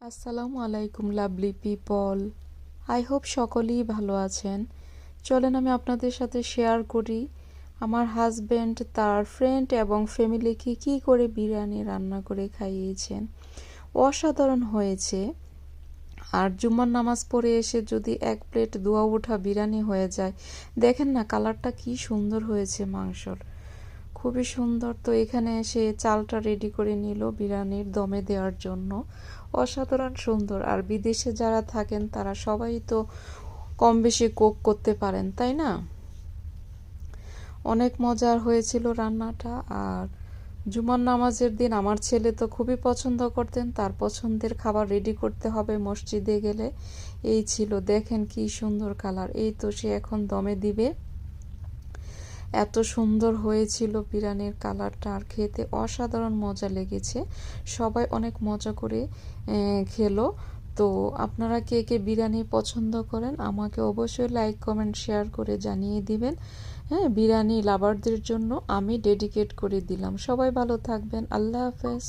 আসসালামু আলাইকুম lovely people. I hope সকলেই ভালো আছেন। চলেন আমি আপনাদের সাথে শেয়ার করি আমার হাজব্যান্ড তার ফ্রেন্ড এবং ফ্যামিলিকে কী করে বিরিয়ানি রান্না করে খাইয়েছেন। অসাধারণ হয়েছে। আর জুম্মার নামাজ পড়ে এসে যদি এক প্লেট দোয়া ওঠা বিরিয়ানি হয়ে যায়, দেখেন না কালারটা কি সুন্দর হয়েছে মাংসর, খুবই সুন্দর। তো এখানে এসে চালটা রেডি করে নিল বিরিয়ানির দমে দেওয়ার জন্য। অসাধারণ সুন্দর। আর বিদেশে যারা থাকেন তারা সবাই তো কম বেশি কুক করতে পারেন, তাই না? অনেক মজার হয়েছিল রান্নাটা। আর জুমার নামাজের দিন আমার ছেলে তো খুবই পছন্দ করতেন, তার পছন্দের খাবার রেডি করতে হবে মসজিদে গেলে। এই ছিল, দেখেন কি সুন্দর কালার। এই তো সে এখন দমে দিবে। এত সুন্দর হয়েছিল বিরিয়ানির কালারটা, আর খেতে অসাধারণ মজা লেগেছে। সবাই অনেক মজা করে খেলো। তো আপনারা কে কে বিরিয়ানি পছন্দ করেন আমাকে অবশ্যই লাইক কমেন্ট শেয়ার করে জানিয়ে দিবেন। হ্যাঁ, বিরিয়ানি লাভারদের জন্য আমি ডেডিকেট করে দিলাম। সবাই ভালো থাকবেন। আল্লাহ হাফেজ।